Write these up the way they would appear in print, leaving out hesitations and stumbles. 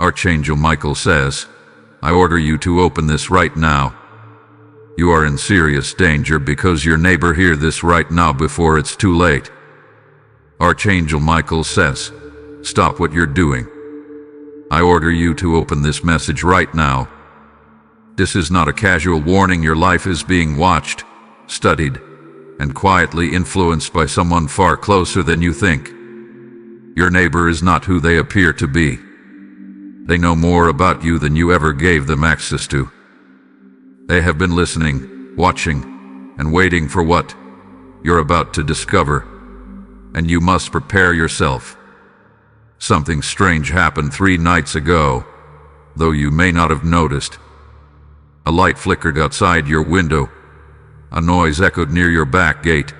Archangel Michael says, I order you to open this right now. You are in serious danger because your neighbor hear this right now before it's too late. Archangel Michael says, stop what you're doing. I order you to open this message right now. This is not a casual warning. Your life is being watched, studied, and quietly influenced by someone far closer than you think. Your neighbor is not who they appear to be. They know more about you than you ever gave them access to. They have been listening, watching, and waiting for what you're about to discover, and you must prepare yourself. Something strange happened 3 nights ago, though you may not have noticed. A light flickered outside your window, a noise echoed near your back gate,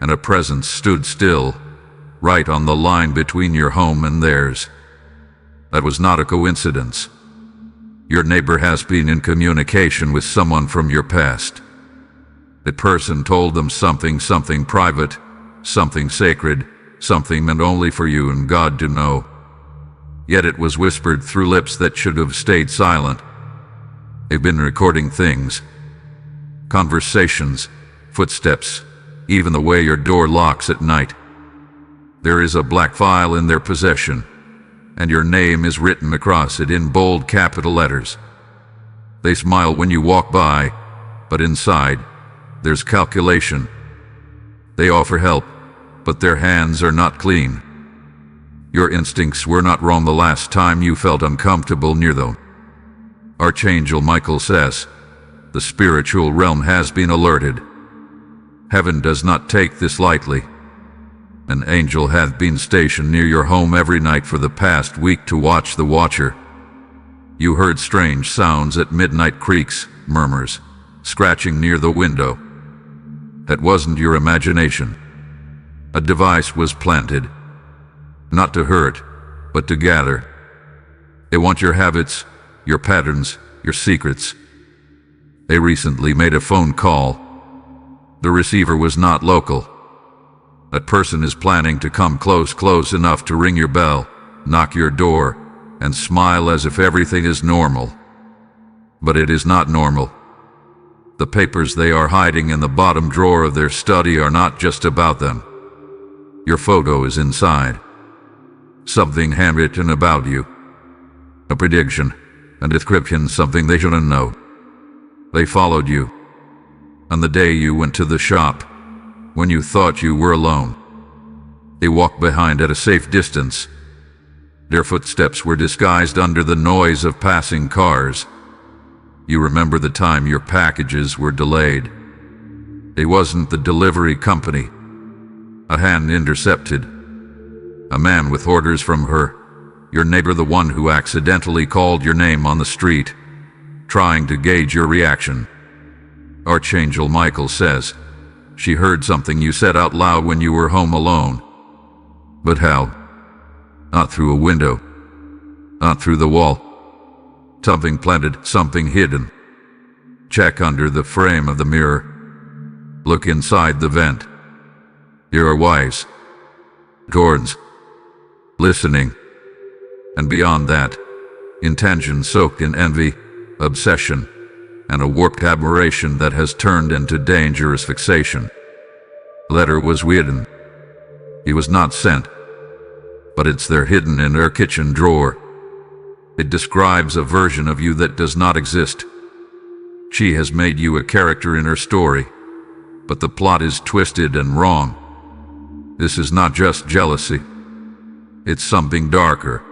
and a presence stood still, right on the line between your home and theirs. That was not a coincidence. Your neighbor has been in communication with someone from your past. The person told them something private, something sacred, something meant only for you and God to know. Yet it was whispered through lips that should have stayed silent. They've been recording things, conversations, footsteps, even the way your door locks at night. There is a black file in their possession, and your name is written across it in bold capital letters. They smile when you walk by, but inside, there's calculation. They offer help, but their hands are not clean. Your instincts were not wrong the last time you felt uncomfortable near them. Archangel Michael says, the spiritual realm has been alerted. Heaven does not take this lightly. An angel hath been stationed near your home every night for the past week to watch the watcher. You heard strange sounds at midnight, creaks, murmurs, scratching near the window. That wasn't your imagination. A device was planted, not to hurt, but to gather. They want your habits, your patterns, your secrets. They recently made a phone call. The receiver was not local. That person is planning to come close enough to ring your bell, knock your door, and smile as if everything is normal. But it is not normal. The papers they are hiding in the bottom drawer of their study are not just about them. Your photo is inside. Something handwritten about you. A prediction, a description, something they shouldn't know. They followed you. On the day you went to the shop, when you thought you were alone. They walked behind at a safe distance. Their footsteps were disguised under the noise of passing cars. You remember the time your packages were delayed. It wasn't the delivery company. A hand intercepted. A man with orders from her. Your neighbor, the one who accidentally called your name on the street, trying to gauge your reaction. Archangel Michael says, she heard something you said out loud when you were home alone. But how? Not through a window. Not through the wall. Something planted, something hidden. Check under the frame of the mirror. Look inside the vent. There are wires, cords, listening. And beyond that, intention soaked in envy, obsession, and a warped admiration that has turned into dangerous fixation. The letter was written. He was not sent, but it's there hidden in her kitchen drawer. It describes a version of you that does not exist. She has made you a character in her story, but the plot is twisted and wrong. This is not just jealousy. It's something darker.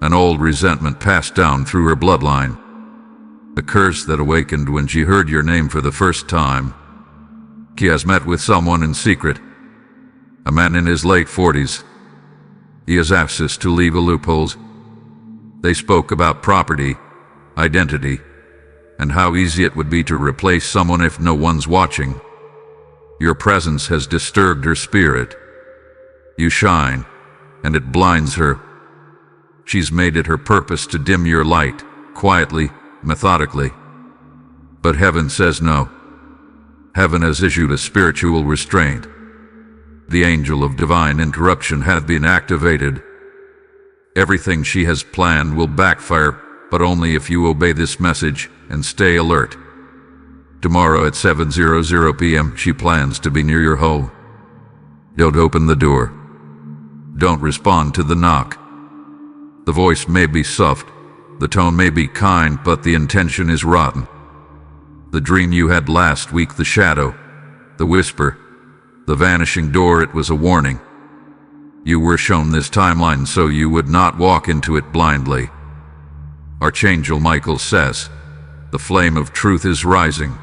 An old resentment passed down through her bloodline. A curse that awakened when she heard your name for the first time. She has met with someone in secret. A man in his late 40s. He has access to legal loopholes. They spoke about property, identity, and how easy it would be to replace someone if no one's watching. Your presence has disturbed her spirit. You shine, and it blinds her. She's made it her purpose to dim your light, quietly, methodically. But heaven says no. Heaven has issued a spiritual restraint. The angel of divine interruption hath been activated. Everything she has planned will backfire, but only if you obey this message and stay alert. Tomorrow at 7:00 p.m. she plans to be near your home. Don't open the door. Don't respond to the knock. The voice may be soft, the tone may be kind, but the intention is rotten. The dream you had last week, the shadow, the whisper, the vanishing door, it was a warning. You were shown this timeline so you would not walk into it blindly. Archangel Michael says, the flame of truth is rising.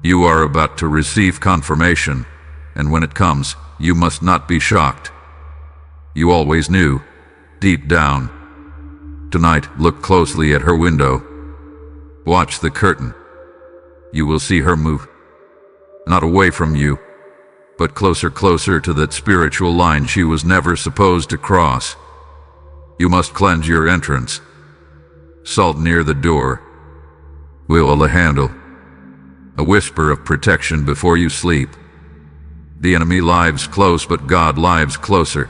You are about to receive confirmation, and when it comes, you must not be shocked. You always knew, deep down. Tonight, look closely at her window. Watch the curtain. You will see her move. Not away from you, but closer to that spiritual line she was never supposed to cross. You must cleanse your entrance. Salt near the door. Will the handle. A whisper of protection before you sleep. The enemy lives close, but God lives closer.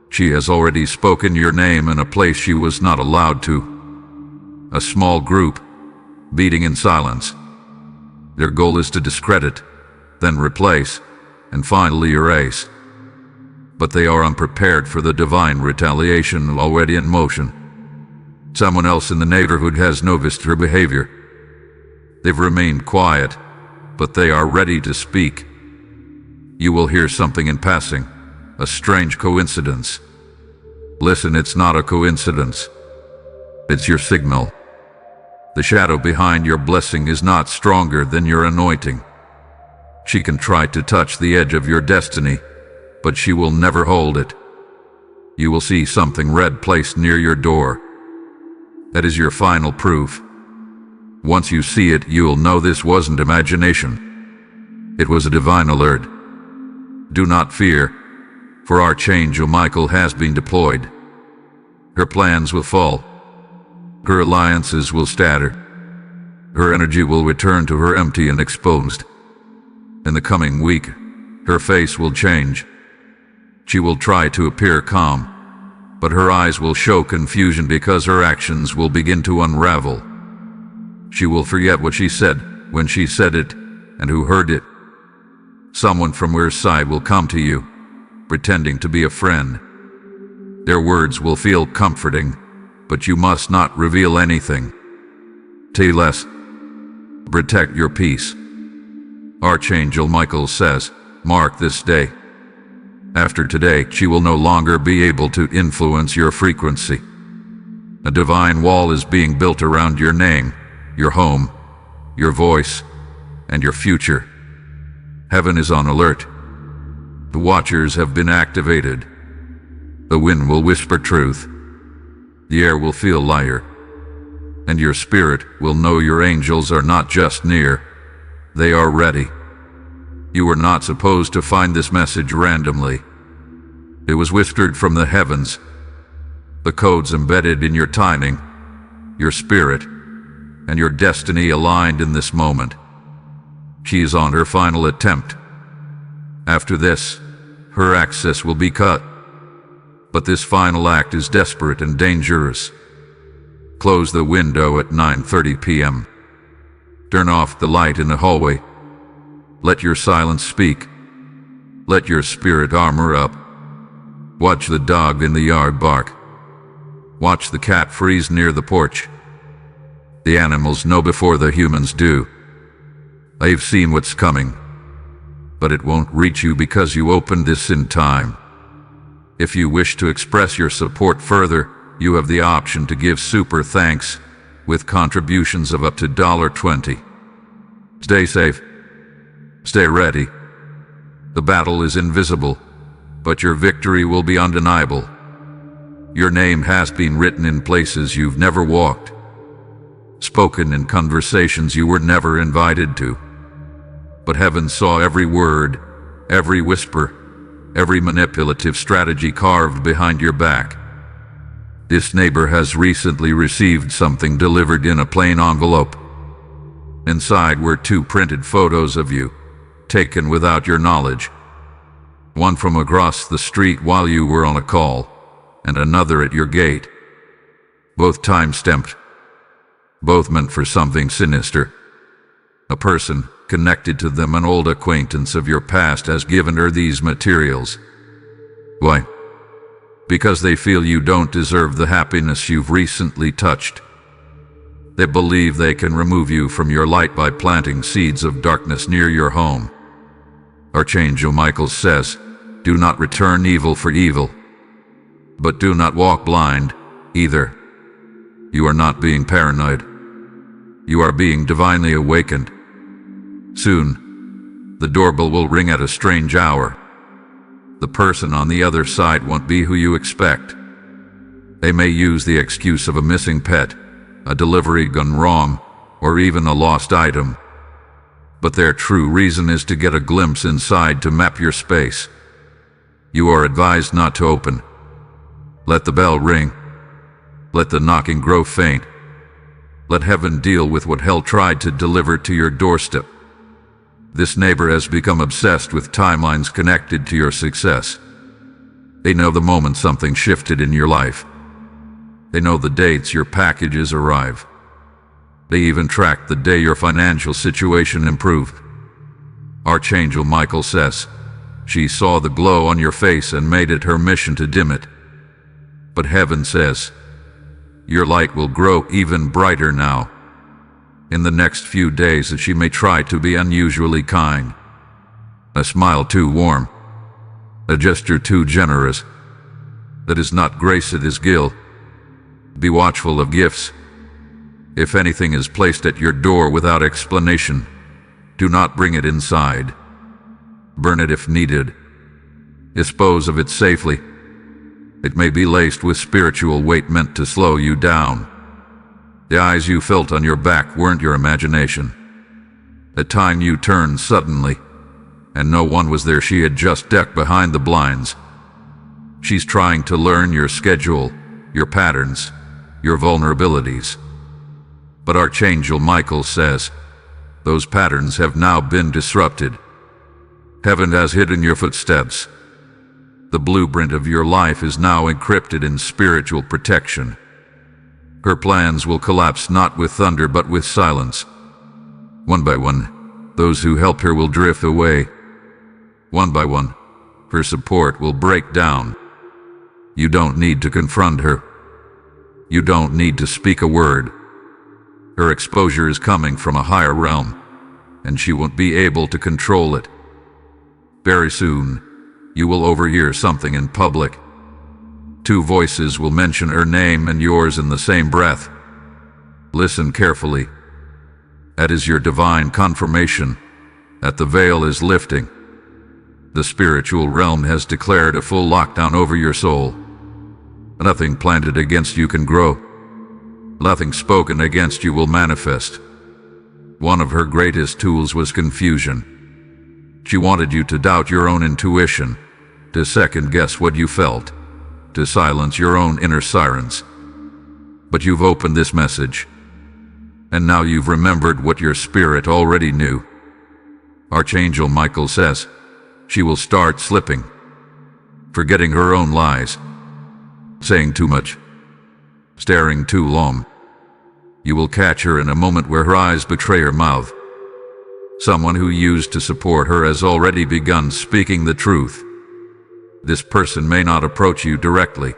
She has already spoken your name in a place she was not allowed to. A small group, beating in silence. Their goal is to discredit, then replace, and finally erase. But they are unprepared for the divine retaliation already in motion. Someone else in the neighborhood has noticed her behavior. They've remained quiet, but they are ready to speak. You will hear something in passing, a strange coincidence. Listen, it's not a coincidence. It's your signal. The shadow behind your blessing is not stronger than your anointing. She can try to touch the edge of your destiny, but she will never hold it. You will see something red placed near your door. That is your final proof. Once you see it, you'll know this wasn't imagination. It was a divine alert. Do not fear, for Archangel Michael has been deployed. Her plans will fall. Her alliances will scatter. Her energy will return to her empty and exposed. In the coming week, her face will change. She will try to appear calm, but her eyes will show confusion because her actions will begin to unravel. She will forget what she said, when she said it, and who heard it. Someone from her side will come to you, pretending to be a friend. Their words will feel comforting, but you must not reveal anything. Say less. Protect your peace. Archangel Michael says, mark this day. After today, she will no longer be able to influence your frequency. A divine wall is being built around your name, your home, your voice, and your future. Heaven is on alert. The watchers have been activated. The wind will whisper truth. The air will feel lighter. And your spirit will know your angels are not just near, they are ready. You were not supposed to find this message randomly. It was whispered from the heavens. The codes embedded in your timing, your spirit, and your destiny aligned in this moment. She is on her final attempt. After this, her access will be cut. But this final act is desperate and dangerous. Close the window at 9:30 p.m. Turn off the light in the hallway. Let your silence speak. Let your spirit armor up. Watch the dog in the yard bark. Watch the cat freeze near the porch. The animals know before the humans do. They've seen what's coming. But it won't reach you because you opened this in time. If you wish to express your support further, you have the option to give super thanks with contributions of up to $20. Stay safe. Stay ready. The battle is invisible, but your victory will be undeniable. Your name has been written in places you've never walked, spoken in conversations you were never invited to. But heaven saw every word, every whisper, every manipulative strategy carved behind your back. This neighbor has recently received something delivered in a plain envelope. Inside were 2 printed photos of you, taken without your knowledge. One from across the street while you were on a call, and another at your gate. Both time-stamped. Both meant for something sinister. A person connected to them, an old acquaintance of your past, has given her these materials. Why? Because they feel you don't deserve the happiness you've recently touched. They believe they can remove you from your light by planting seeds of darkness near your home. Archangel Michael says, do not return evil for evil. But do not walk blind, either. You are not being paranoid. You are being divinely awakened. Soon, the doorbell will ring at a strange hour. The person on the other side won't be who you expect. They may use the excuse of a missing pet, a delivery gone wrong, or even a lost item. But their true reason is to get a glimpse inside, to map your space. You are advised not to open. Let the bell ring. Let the knocking grow faint. Let heaven deal with what hell tried to deliver to your doorstep. This neighbor has become obsessed with timelines connected to your success. They know the moment something shifted in your life. They know the dates your packages arrive. They even track the day your financial situation improved. Archangel Michael says, she saw the glow on your face and made it her mission to dim it. But heaven says, your light will grow even brighter now. In the next few days, that she may try to be unusually kind. A smile too warm. A gesture too generous. That is not grace, it is guilt. Be watchful of gifts. If anything is placed at your door without explanation, do not bring it inside. Burn it if needed. Dispose of it safely. It may be laced with spiritual weight meant to slow you down. The eyes you felt on your back weren't your imagination. At time you turned suddenly, and no one was there. She had just ducked behind the blinds. She's trying to learn your schedule, your patterns, your vulnerabilities. But Archangel Michael says, those patterns have now been disrupted. Heaven has hidden your footsteps. The blueprint of your life is now encrypted in spiritual protection. Her plans will collapse not with thunder but with silence. One by one, those who help her will drift away. One by one, her support will break down. You don't need to confront her. You don't need to speak a word. Her exposure is coming from a higher realm, and she won't be able to control it. Very soon, you will overhear something in public. Two voices will mention her name and yours in the same breath. Listen carefully. That is your divine confirmation that the veil is lifting. The spiritual realm has declared a full lockdown over your soul. Nothing planted against you can grow. Nothing spoken against you will manifest. One of her greatest tools was confusion. She wanted you to doubt your own intuition, to second-guess what you felt, to silence your own inner sirens. But you've opened this message, and now you've remembered what your spirit already knew. Archangel Michael says she will start slipping, forgetting her own lies, saying too much, staring too long. You will catch her in a moment where her eyes betray her mouth. Someone who used to support her has already begun speaking the truth. This person may not approach you directly,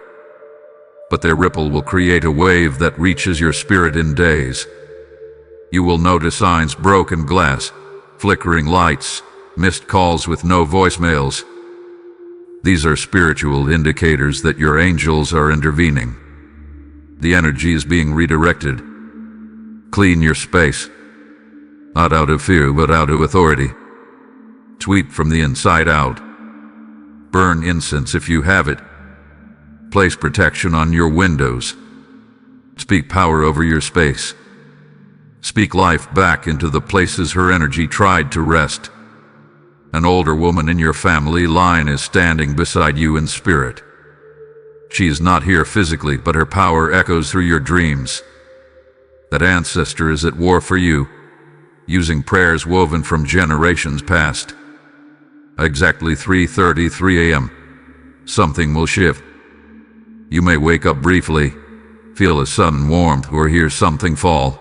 but their ripple will create a wave that reaches your spirit in days. You will notice signs: broken glass, flickering lights, missed calls with no voicemails. These are spiritual indicators that your angels are intervening. The energy is being redirected. Clean your space, not out of fear but out of authority. Sweep from the inside out. Burn incense if you have it. Place protection on your windows. Speak power over your space. Speak life back into the places her energy tried to rest. An older woman in your family line is standing beside you in spirit. She is not here physically, but her power echoes through your dreams. That ancestor is at war for you, using prayers woven from generations past. Exactly 3:33 a.m., something will shift. You may wake up briefly, feel a sudden warmth, or hear something fall.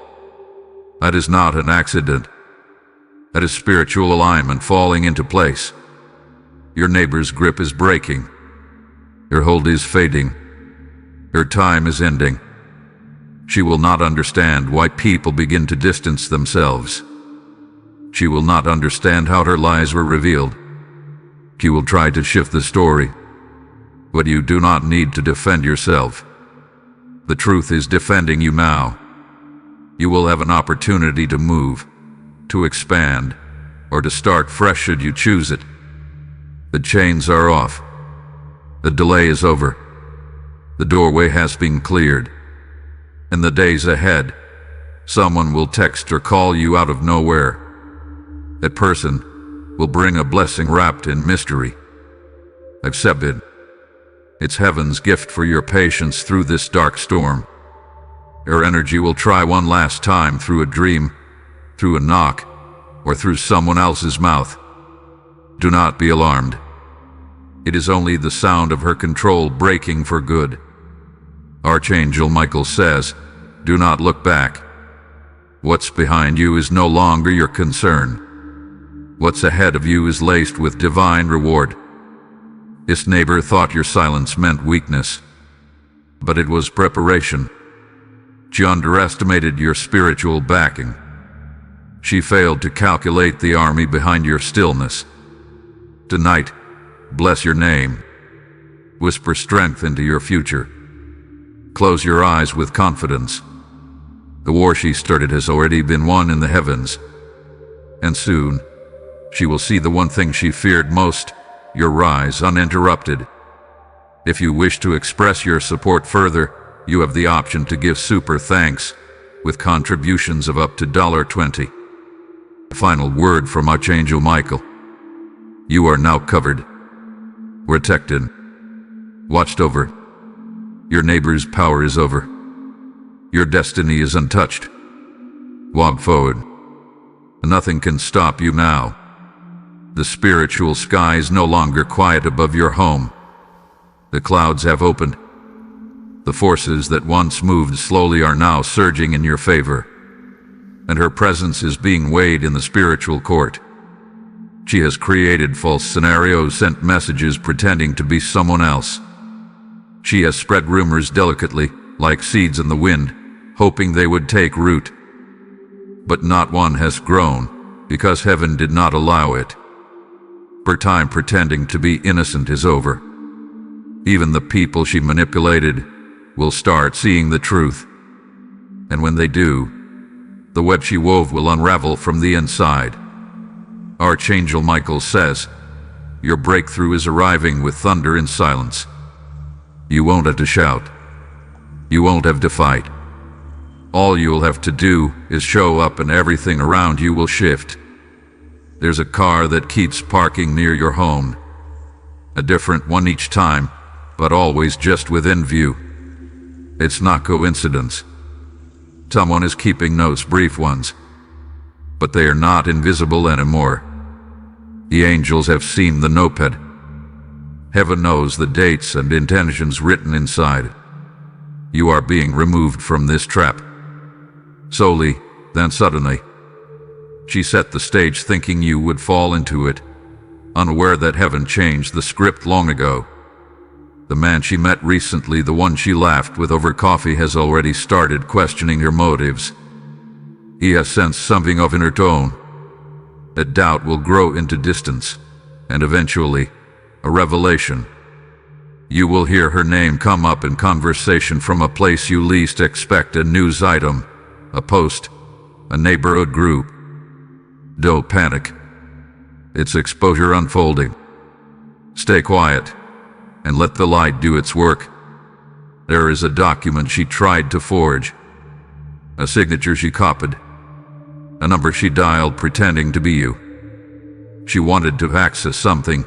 That is not an accident. That is spiritual alignment falling into place. Your neighbor's grip is breaking. Your hold is fading. Your time is ending. She will not understand why people begin to distance themselves. She will not understand how her lies were revealed. She will try to shift the story. But you do not need to defend yourself. The truth is defending you now. You will have an opportunity to move, to expand, or to start fresh should you choose it. The chains are off. The delay is over. The doorway has been cleared. In the days ahead, someone will text or call you out of nowhere. That person will bring a blessing wrapped in mystery. Accept it. It's heaven's gift for your patience through this dark storm. Your energy will try one last time through a dream, through a knock, or through someone else's mouth. Do not be alarmed. It is only the sound of her control breaking for good. Archangel Michael says, do not look back. What's behind you is no longer your concern. What's ahead of you is laced with divine reward. This neighbor thought your silence meant weakness, but it was preparation. She underestimated your spiritual backing. She failed to calculate the army behind your stillness. Tonight, bless your name. Whisper strength into your future. Close your eyes with confidence. The war she started has already been won in the heavens, and soon she will see the one thing she feared most, your rise uninterrupted. If you wish to express your support further, you have the option to give super thanks with contributions of up to $20. Final word from Archangel Michael. You are now covered, protected, watched over. Your neighbor's power is over. Your destiny is untouched. Walk forward. Nothing can stop you now. The spiritual sky is no longer quiet above your home. The clouds have opened. The forces that once moved slowly are now surging in your favor, and her presence is being weighed in the spiritual court. She has created false scenarios, sent messages pretending to be someone else. She has spread rumors delicately, like seeds in the wind, hoping they would take root. But not one has grown, because heaven did not allow it. Her time pretending to be innocent is over. Even the people she manipulated will start seeing the truth. And when they do, the web she wove will unravel from the inside. Archangel Michael says, your breakthrough is arriving with thunder and silence. You won't have to shout. You won't have to fight. All you'll have to do is show up and everything around you will shift. There's a car that keeps parking near your home. A different one each time, but always just within view. It's not coincidence. Someone is keeping notes, brief ones, but they are not invisible anymore. The angels have seen the notepad. Heaven knows the dates and intentions written inside. You are being removed from this trap. Slowly, then suddenly. She set the stage thinking you would fall into it, unaware that heaven changed the script long ago. The man she met recently, the one she laughed with over coffee, has already started questioning her motives. He has sensed something of in her tone. That doubt will grow into distance, and eventually, a revelation. You will hear her name come up in conversation from a place you least expect, a news item, a post, a neighborhood group. Don't panic. It's exposure unfolding. Stay quiet, and let the light do its work. There is a document she tried to forge, a signature she copied, a number she dialed pretending to be you. She wanted to access something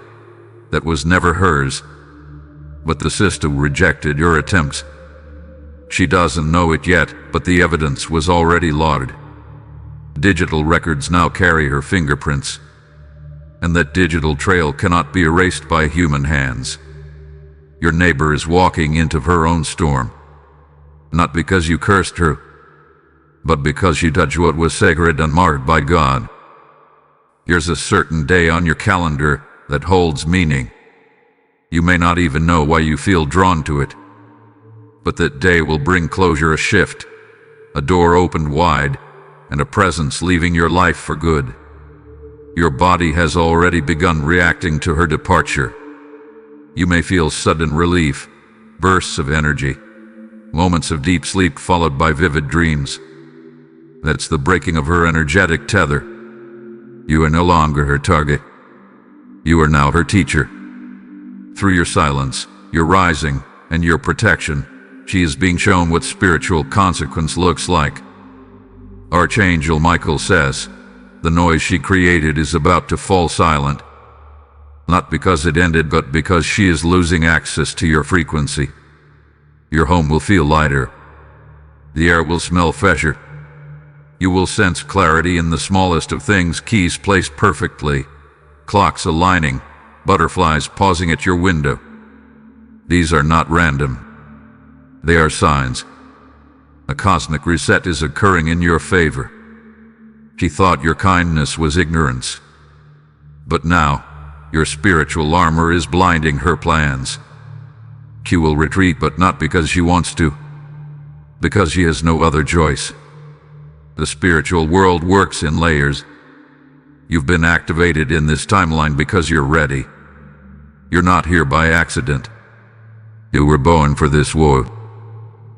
that was never hers, but the system rejected your attempts. She doesn't know it yet, but the evidence was already logged. Digital records now carry her fingerprints, and that digital trail cannot be erased by human hands. Your neighbor is walking into her own storm. Not because you cursed her, but because you touched what was sacred and marked by God. Here's a certain day on your calendar that holds meaning. You may not even know why you feel drawn to it, but that day will bring closure, a shift, a door opened wide, and a presence leaving your life for good. Your body has already begun reacting to her departure. You may feel sudden relief, bursts of energy, moments of deep sleep followed by vivid dreams. That's the breaking of her energetic tether. You are no longer her target. You are now her teacher. Through your silence, your rising, and your protection, she is being shown what spiritual consequence looks like. Archangel Michael says, the noise she created is about to fall silent. Not because it ended, but because she is losing access to your frequency. Your home will feel lighter. The air will smell fresher. You will sense clarity in the smallest of things, keys placed perfectly, clocks aligning, butterflies pausing at your window. These are not random. They are signs. A cosmic reset is occurring in your favor. She thought your kindness was ignorance, but now your spiritual armor is blinding her plans. She will retreat, but not because she wants to, because she has no other choice. The spiritual world works in layers. You've been activated in this timeline because you're ready. You're not here by accident. You were born for this war.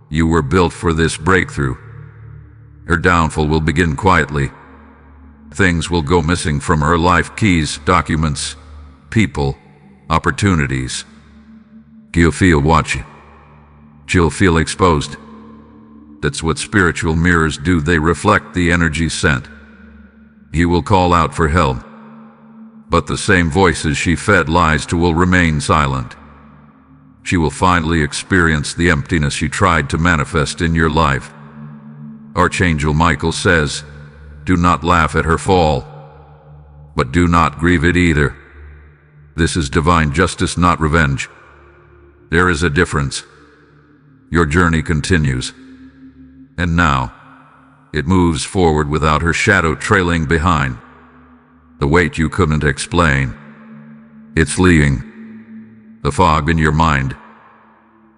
You were built for this breakthrough. Her downfall will begin quietly. Things will go missing from her life, keys, documents, people, opportunities. You'll feel watching. She'll feel exposed. That's what spiritual mirrors do. They reflect the energy sent. You will call out for help, but the same voices she fed lies to will remain silent. She will finally experience the emptiness you tried to manifest in your life. Archangel Michael says, do not laugh at her fall, but do not grieve it either. This is divine justice, not revenge. There is a difference. Your journey continues. And now, it moves forward without her shadow trailing behind. The weight you couldn't explain. It's leaving. The fog in your mind.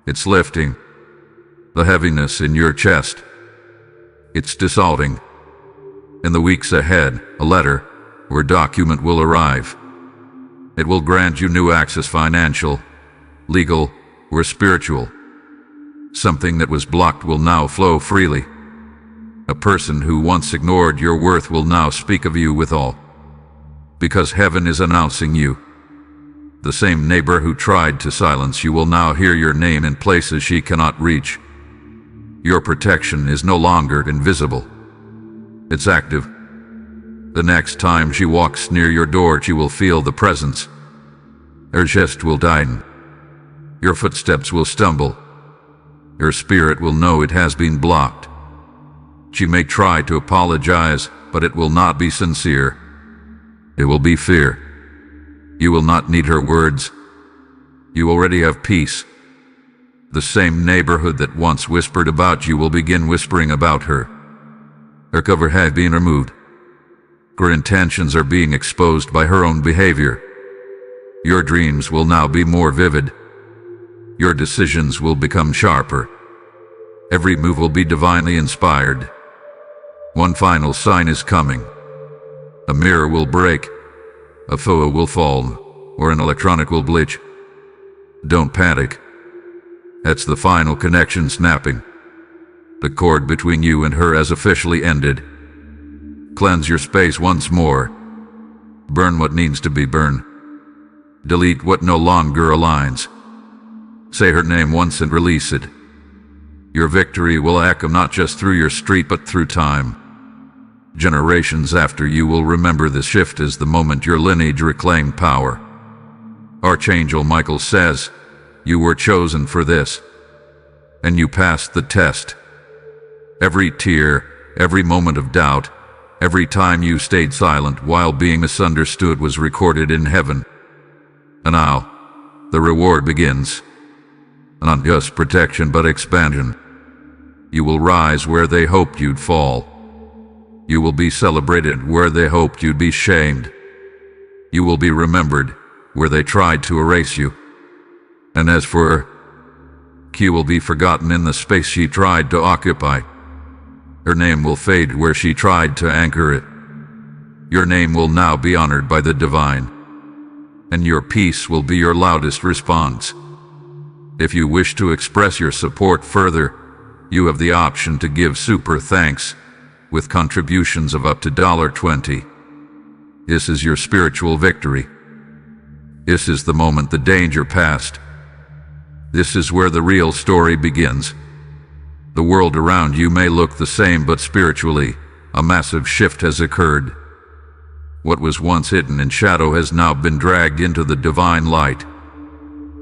It's lifting. The heaviness in your chest. It's dissolving. In the weeks ahead, a letter or document will arrive. It will grant you new access, financial, legal, or spiritual. Something that was blocked will now flow freely. A person who once ignored your worth will now speak of you with awe. Because heaven is announcing you. The same neighbor who tried to silence you will now hear your name in places she cannot reach. Your protection is no longer invisible. It's active. The next time she walks near your door, she will feel the presence. Her chest will tighten. Your footsteps will stumble. Your spirit will know it has been blocked. She may try to apologize, but it will not be sincere. It will be fear. You will not need her words. You already have peace. The same neighborhood that once whispered about you will begin whispering about her. Her cover has been removed. Her intentions are being exposed by her own behavior. Your dreams will now be more vivid. Your decisions will become sharper. Every move will be divinely inspired. One final sign is coming. A mirror will break, a photo will fall, or an electronic will glitch. Don't panic. That's the final connection snapping. The cord between you and her has officially ended. Cleanse your space once more. Burn what needs to be burned. Delete what no longer aligns. Say her name once and release it. Your victory will echo not just through your street but through time. Generations after you will remember this shift as the moment your lineage reclaimed power. Archangel Michael says, you were chosen for this, and you passed the test. Every tear, every moment of doubt, every time you stayed silent while being misunderstood was recorded in heaven. And now, the reward begins. Not just protection, but expansion. You will rise where they hoped you'd fall. You will be celebrated where they hoped you'd be shamed. You will be remembered where they tried to erase you. And as for her, Q will be forgotten in the space she tried to occupy. Her name will fade where she tried to anchor it. Your name will now be honored by the divine, and your peace will be your loudest response. If you wish to express your support further, you have the option to give super thanks with contributions of up to $20. This is your spiritual victory. This is the moment the danger passed. This is where the real story begins. The world around you may look the same, but spiritually, a massive shift has occurred. What was once hidden in shadow has now been dragged into the divine light.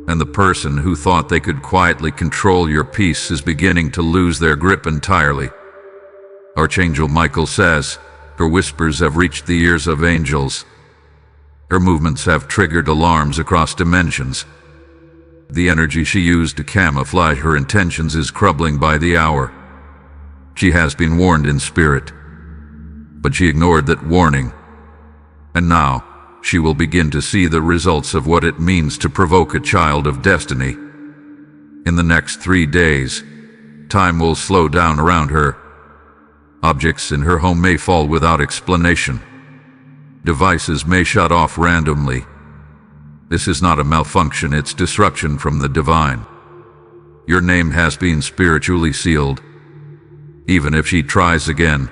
And the person who thought they could quietly control your peace is beginning to lose their grip entirely. Archangel Michael says, her whispers have reached the ears of angels. Her movements have triggered alarms across dimensions. The energy she used to camouflage her intentions is crumbling by the hour. She has been warned in spirit, but she ignored that warning. And now, she will begin to see the results of what it means to provoke a child of destiny. In the next 3 days, time will slow down around her. Objects in her home may fall without explanation. Devices may shut off randomly. This is not a malfunction, it's disruption from the divine. Your name has been spiritually sealed. Even if she tries again,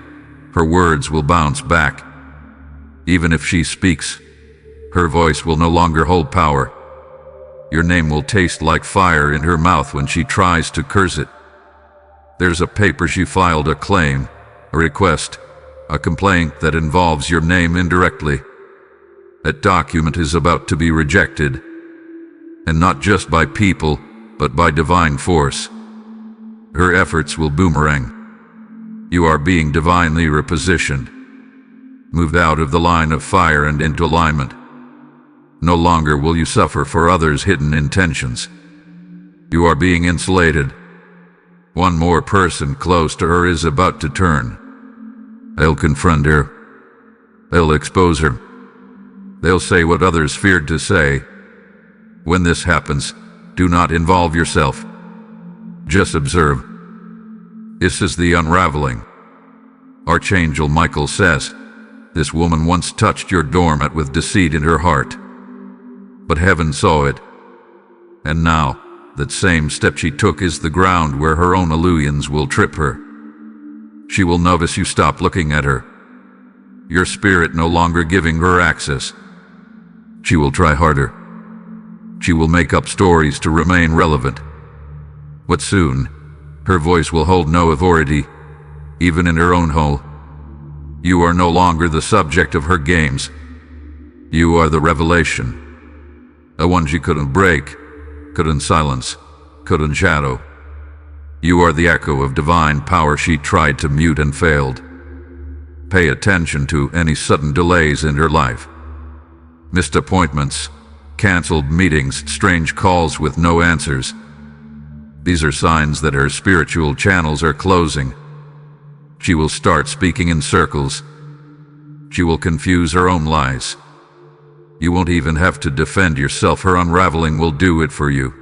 her words will bounce back. Even if she speaks, her voice will no longer hold power. Your name will taste like fire in her mouth when she tries to curse it. There's a paper she filed, a claim, a request, a complaint that involves your name indirectly. That document is about to be rejected, and not just by people, but by divine force. Her efforts will boomerang. You are being divinely repositioned, moved out of the line of fire and into alignment. No longer will you suffer for others' hidden intentions. You are being insulated. One more person close to her is about to turn. They'll confront her. They'll expose her. They'll say what others feared to say. When this happens, do not involve yourself. Just observe. This is the unraveling. Archangel Michael says, this woman once touched your doormat with deceit in her heart. But heaven saw it. And now, that same step she took is the ground where her own illusions will trip her. She will notice you stop looking at her. Your spirit no longer giving her access. She will try harder. She will make up stories to remain relevant. But soon, her voice will hold no authority, even in her own home. You are no longer the subject of her games. You are the revelation. A one she couldn't break, couldn't silence, couldn't shadow. You are the echo of divine power she tried to mute and failed. Pay attention to any sudden delays in her life. Missed appointments, canceled meetings, strange calls with no answers. These are signs that her spiritual channels are closing. She will start speaking in circles. She will confuse her own lies. You won't even have to defend yourself. Her unraveling will do it for you.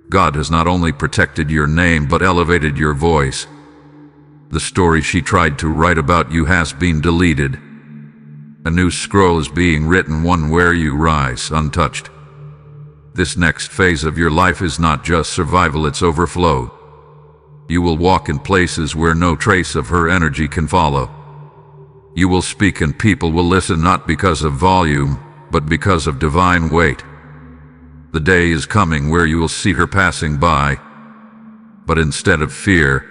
God has not only protected your name, but elevated your voice. The story she tried to write about you has been deleted. A new scroll is being written, one where you rise untouched. This next phase of your life is not just survival, it's overflow. You will walk in places where no trace of her energy can follow. You will speak and people will listen, not because of volume, but because of divine weight. The day is coming where you will see her passing by, but instead of fear,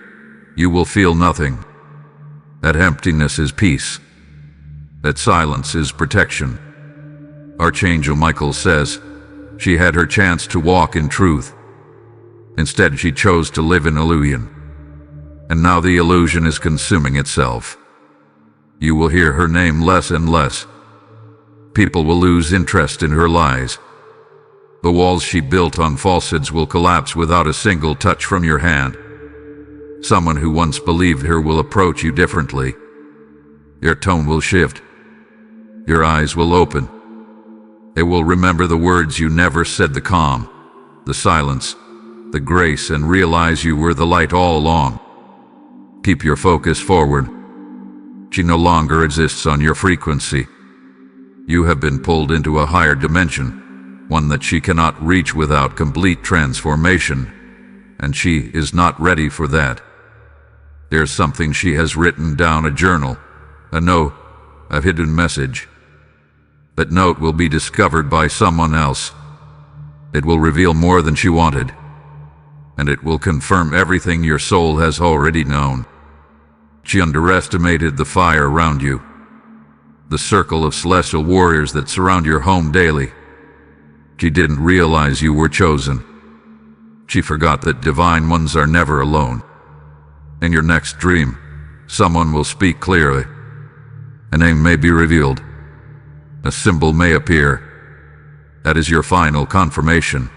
you will feel nothing. That emptiness is peace. That silence is protection. Archangel Michael says, she had her chance to walk in truth. Instead, she chose to live in illusion. And now the illusion is consuming itself. You will hear her name less and less. People will lose interest in her lies. The walls she built on falsehoods will collapse without a single touch from your hand. Someone who once believed her will approach you differently. Your tone will shift. Your eyes will open. They will remember the words you never said, the calm, the silence, the grace, and realize you were the light all along. Keep your focus forward. She no longer exists on your frequency. You have been pulled into a higher dimension, one that she cannot reach without complete transformation, and she is not ready for that. There's something she has written down, a journal, a note, a hidden message. That note will be discovered by someone else. It will reveal more than she wanted, and it will confirm everything your soul has already known. She underestimated the fire around you, the circle of celestial warriors that surround your home daily. She didn't realize you were chosen. She forgot that divine ones are never alone. In your next dream, someone will speak clearly. A name may be revealed. A symbol may appear. That is your final confirmation.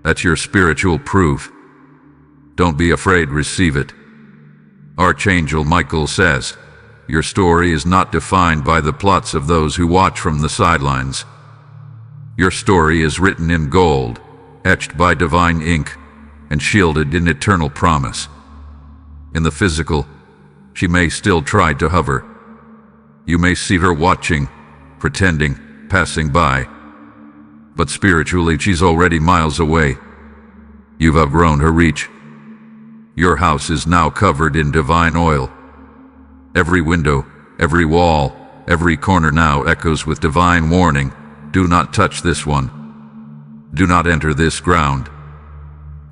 That's your spiritual proof. Don't be afraid, receive it. Archangel Michael says, your story is not defined by the plots of those who watch from the sidelines. Your story is written in gold, etched by divine ink, and shielded in eternal promise. In the physical, she may still try to hover. You may see her watching, pretending, passing by. But spiritually, she's already miles away. You've outgrown her reach. Your house is now covered in divine oil. Every window, every wall, every corner now echoes with divine warning. Do not touch this one. Do not enter this ground.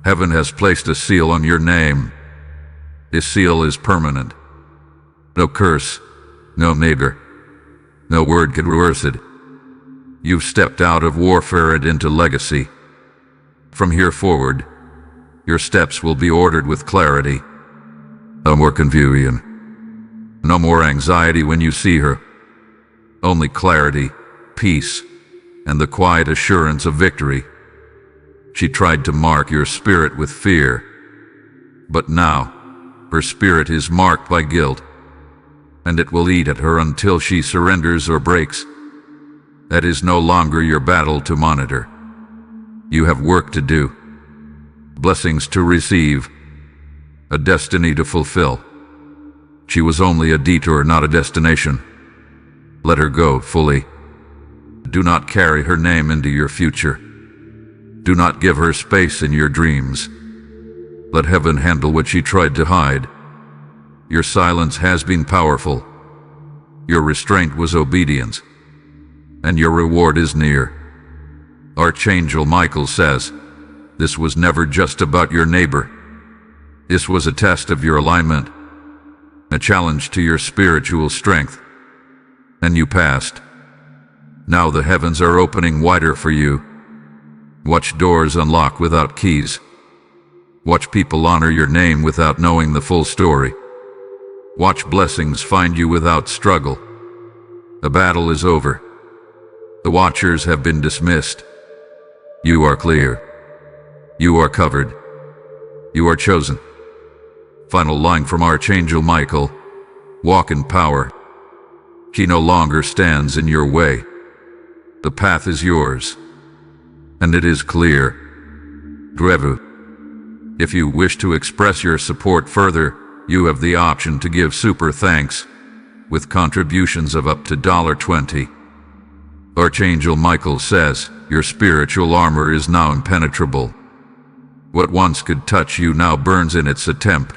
Heaven has placed a seal on your name. This seal is permanent. No curse, no neighbor. No word can reverse it. You've stepped out of warfare and into legacy. From here forward, your steps will be ordered with clarity. No more confusion. No more anxiety when you see her. Only clarity, peace, and the quiet assurance of victory. She tried to mark your spirit with fear, but now her spirit is marked by guilt, and it will eat at her until she surrenders or breaks. That is no longer your battle to monitor. You have work to do, blessings to receive, a destiny to fulfill. She was only a detour, not a destination. Let her go fully. Do not carry her name into your future. Do not give her space in your dreams. Let heaven handle what she tried to hide. Your silence has been powerful. Your restraint was obedience. And your reward is near. Archangel Michael says, this was never just about your neighbor. This was a test of your alignment, a challenge to your spiritual strength. And you passed. Now the heavens are opening wider for you. Watch doors unlock without keys. Watch people honor your name without knowing the full story. Watch blessings find you without struggle. The battle is over. The watchers have been dismissed. You are clear. You are covered. You are chosen. Final line from Archangel Michael. Walk in power. She no longer stands in your way. The path is yours. And it is clear. Drevu. If you wish to express your support further, you have the option to give super thanks, with contributions of up to $20. Archangel Michael says, your spiritual armor is now impenetrable. What once could touch you now burns in its attempt.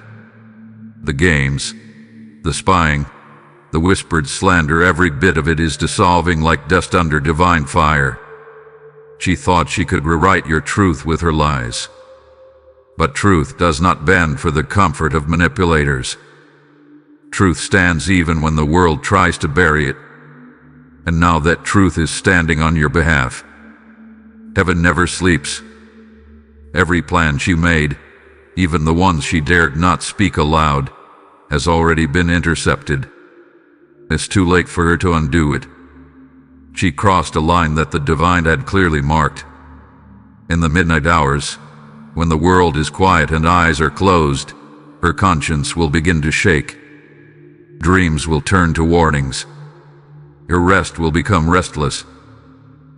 The games, the spying, the whispered slander, every bit of it is dissolving like dust under divine fire. She thought she could rewrite your truth with her lies. But truth does not bend for the comfort of manipulators. Truth stands even when the world tries to bury it. And now that truth is standing on your behalf. Heaven never sleeps. Every plan she made, even the ones she dared not speak aloud, has already been intercepted. It's too late for her to undo it. She crossed a line that the divine had clearly marked. In the midnight hours, when the world is quiet and eyes are closed, her conscience will begin to shake. Dreams will turn to warnings. Her rest will become restless,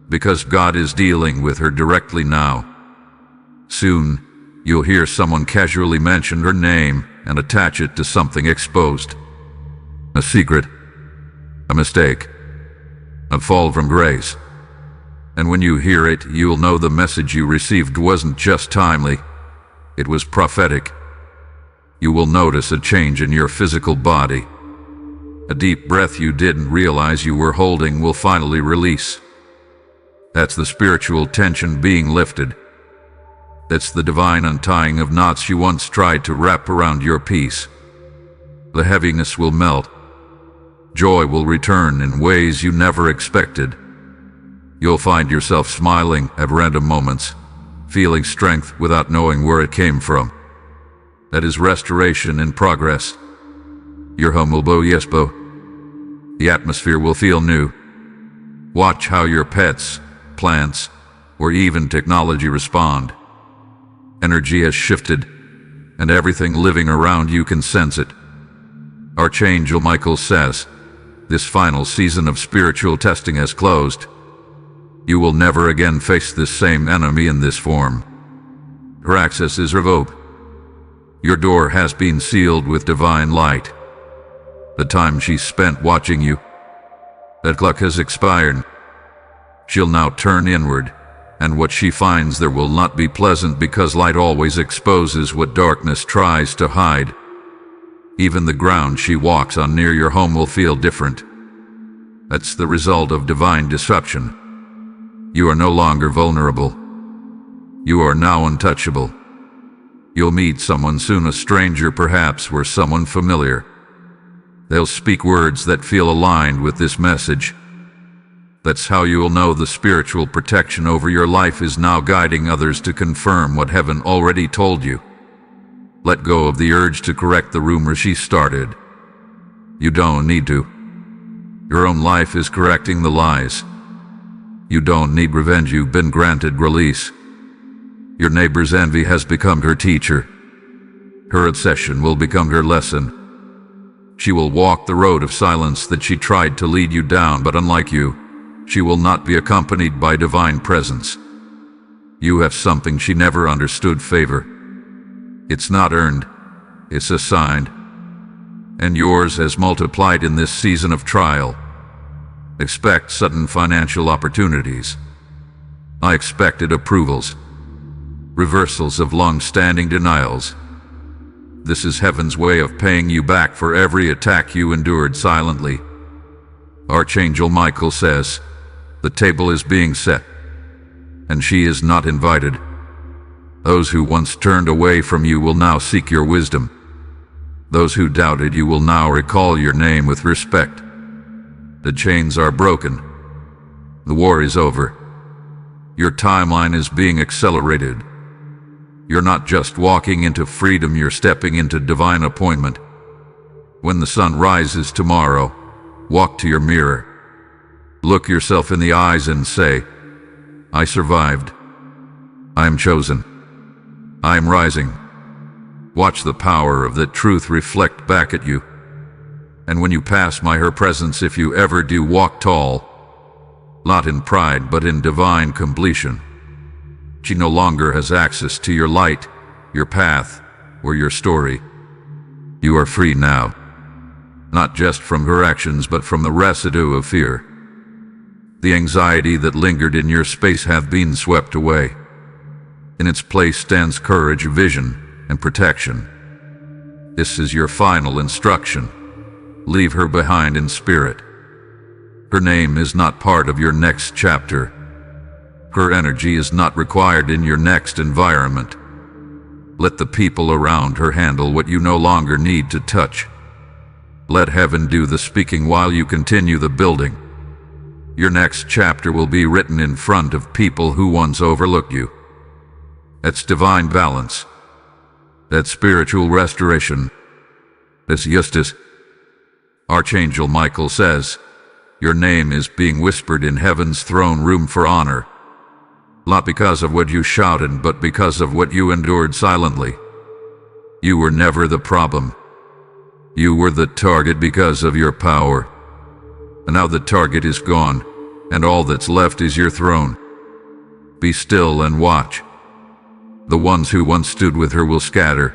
because God is dealing with her directly now. Soon, you'll hear someone casually mention her name and attach it to something exposed. A secret, a mistake, a fall from grace. And when you hear it, you'll know the message you received wasn't just timely, it was prophetic. You will notice a change in your physical body. A deep breath you didn't realize you were holding will finally release. That's the spiritual tension being lifted. That's the divine untying of knots you once tried to wrap around your peace. The heaviness will melt. Joy will return in ways you never expected. You'll find yourself smiling at random moments, feeling strength without knowing where it came from. That is restoration in progress. Your home will bow yesbo. The atmosphere will feel new. Watch how your pets, plants, or even technology respond. Energy has shifted, and everything living around you can sense it. Archangel Michael says, this final season of spiritual testing has closed. You will never again face this same enemy in this form. Her access is revoked. Your door has been sealed with divine light. The time she spent watching you, that clock has expired. She'll now turn inward, and what she finds there will not be pleasant, because light always exposes what darkness tries to hide. Even the ground she walks on near your home will feel different. That's the result of divine deception. You are no longer vulnerable. You are now untouchable. You'll meet someone soon, a stranger perhaps, or someone familiar. They'll speak words that feel aligned with this message. That's how you will know the spiritual protection over your life is now guiding others to confirm what heaven already told you. Let go of the urge to correct the rumor she started. You don't need to. Your own life is correcting the lies. You don't need revenge, you've been granted release. Your neighbor's envy has become her teacher. Her obsession will become her lesson. She will walk the road of silence that she tried to lead you down, but unlike you, she will not be accompanied by divine presence. You have something she never understood: favor. It's not earned, it's assigned. And yours has multiplied in this season of trial. Expect sudden financial opportunities. Unexpected approvals. Reversals of long-standing denials. This is heaven's way of paying you back for every attack you endured silently. Archangel Michael says, the table is being set, and she is not invited. Those who once turned away from you will now seek your wisdom. Those who doubted you will now recall your name with respect. The chains are broken. The war is over. Your timeline is being accelerated. You're not just walking into freedom, you're stepping into divine appointment. When the sun rises tomorrow, walk to your mirror. Look yourself in the eyes and say, I survived. I am chosen. I am rising. Watch the power of that truth reflect back at you. And when you pass by her presence, if you ever do, walk tall, not in pride but in divine completion. She no longer has access to your light, your path, or your story. You are free now, not just from her actions but from the residue of fear. The anxiety that lingered in your space have been swept away. In its place stands courage, vision, and protection. This is your final instruction. Leave her behind in spirit. Her name is not part of your next chapter. Her energy is not required in your next environment. Let the people around her handle what you no longer need to touch. Let heaven do the speaking while you continue the building. Your next chapter will be written in front of people who once overlooked you. That's divine balance. That's spiritual restoration. That's justice. Archangel Michael says, your name is being whispered in heaven's throne room for honor. Not because of what you shouted, but because of what you endured silently. You were never the problem. You were the target because of your power. And now the target is gone, and all that's left is your throne. Be still and watch. The ones who once stood with her will scatter.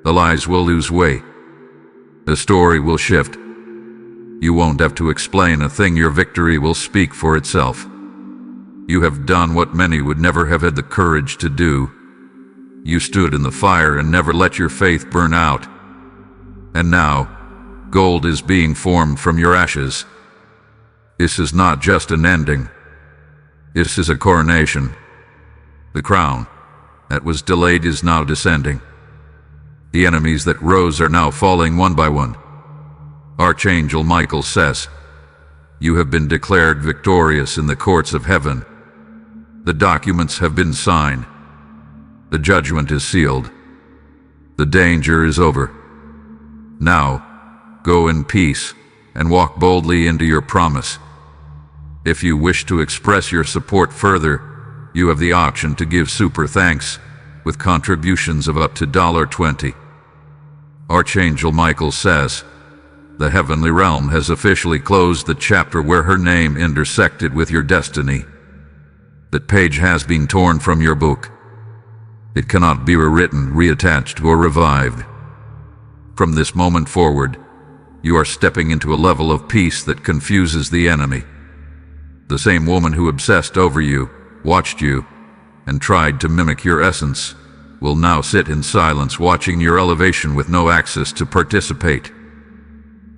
The lies will lose weight. The story will shift. You won't have to explain a thing. Your victory will speak for itself. You have done what many would never have had the courage to do. You stood in the fire and never let your faith burn out. And now, gold is being formed from your ashes. This is not just an ending. This is a coronation. The crown that was delayed is now descending. The enemies that rose are now falling one by one. Archangel Michael says, "You have been declared victorious in the courts of heaven. The documents have been signed. The judgment is sealed. The danger is over. Now, go in peace and walk boldly into your promise. If you wish to express your support further, you have the option to give super thanks with contributions of up to $20. Archangel Michael says, "The heavenly realm has officially closed the chapter where her name intersected with your destiny. That page has been torn from your book. It cannot be rewritten, reattached, or revived. From this moment forward, you are stepping into a level of peace that confuses the enemy. The same woman who obsessed over you, watched you, and tried to mimic your essence will now sit in silence watching your elevation with no access to participate.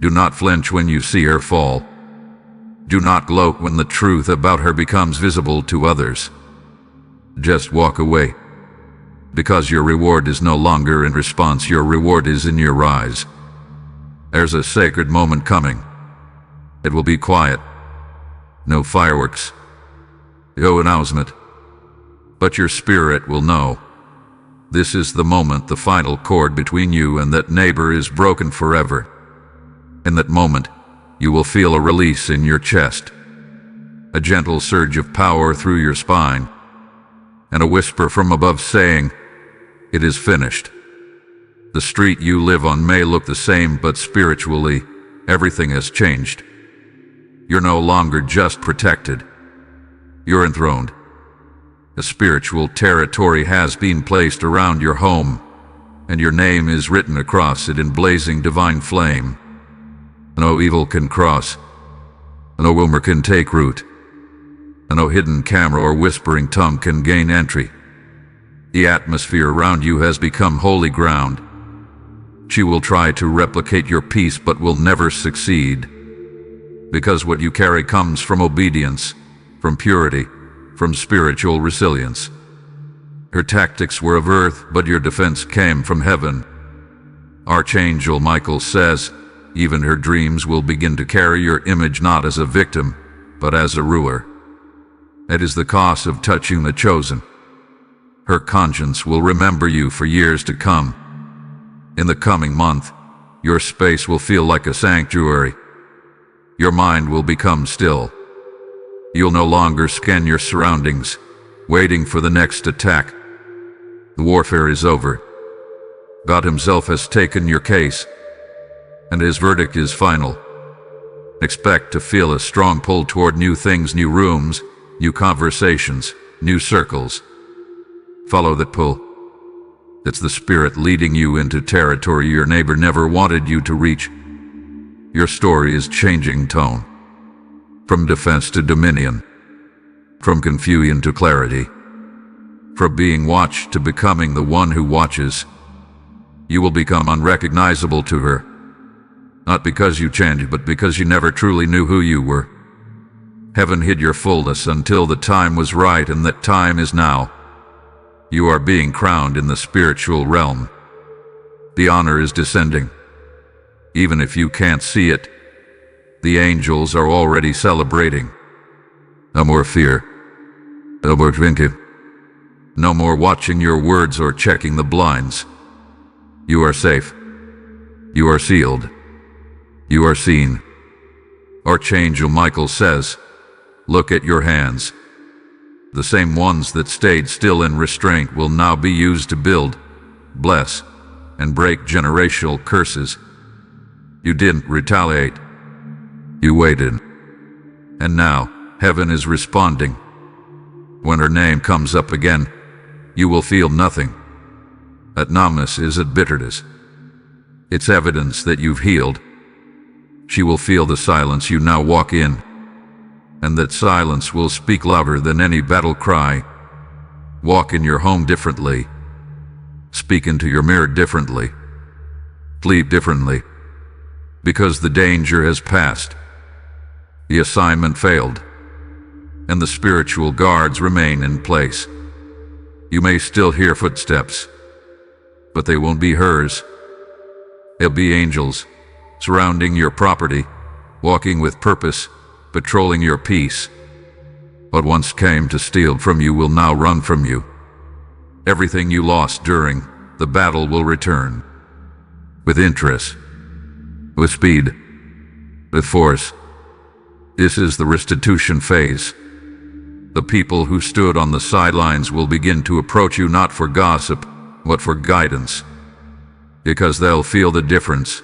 Do not flinch when you see her fall. Do not gloat when the truth about her becomes visible to others. Just walk away. Because your reward is no longer in response, your reward is in your rise. There's a sacred moment coming. It will be quiet. No fireworks. No announcement. But your spirit will know. This is the moment the final cord between you and that neighbor is broken forever. In that moment, you will feel a release in your chest, a gentle surge of power through your spine, and a whisper from above saying, "It is finished." The street you live on may look the same, but spiritually, everything has changed. You're no longer just protected. You're enthroned. A spiritual territory has been placed around your home, and your name is written across it in blazing divine flame. No evil can cross. No rumor can take root. No hidden camera or whispering tongue can gain entry. The atmosphere around you has become holy ground. She will try to replicate your peace but will never succeed. Because what you carry comes from obedience, from purity, from spiritual resilience. Her tactics were of earth, but your defense came from heaven. Archangel Michael says, even her dreams will begin to carry your image not as a victim, but as a ruler. It is the cost of touching the chosen. Her conscience will remember you for years to come. In the coming month, your space will feel like a sanctuary. Your mind will become still. You'll no longer scan your surroundings, waiting for the next attack. The warfare is over. God Himself has taken your case, and His verdict is final. Expect to feel a strong pull toward new things, new rooms, new conversations, new circles. Follow that pull. It's the Spirit leading you into territory your neighbor never wanted you to reach. Your story is changing tone. From defense to dominion. From confusion to clarity. From being watched to becoming the one who watches. You will become unrecognizable to her. Not because you changed, but because you never truly knew who you were. Heaven hid your fullness until the time was right, and that time is now. You are being crowned in the spiritual realm. The honor is descending. Even if you can't see it, the angels are already celebrating. No more fear. No more drinking. No more watching your words or checking the blinds. You are safe. You are sealed. You are seen. Archangel Michael says, look at your hands. The same ones that stayed still in restraint will now be used to build, bless, and break generational curses. You didn't retaliate. You waited. And now, heaven is responding. When her name comes up again, you will feel nothing. That numbness is at bitterness. It's evidence that you've healed. She will feel the silence you now walk in, and that silence will speak louder than any battle cry. Walk in your home differently. Speak into your mirror differently. Sleep differently. Because the danger has passed. The assignment failed, and the spiritual guards remain in place. You may still hear footsteps, but they won't be hers. They'll be angels, surrounding your property, walking with purpose, patrolling your peace. What once came to steal from you will now run from you. Everything you lost during the battle will return. With interest, with speed, with force. This is the restitution phase. The people who stood on the sidelines will begin to approach you not for gossip, but for guidance. Because they'll feel the difference.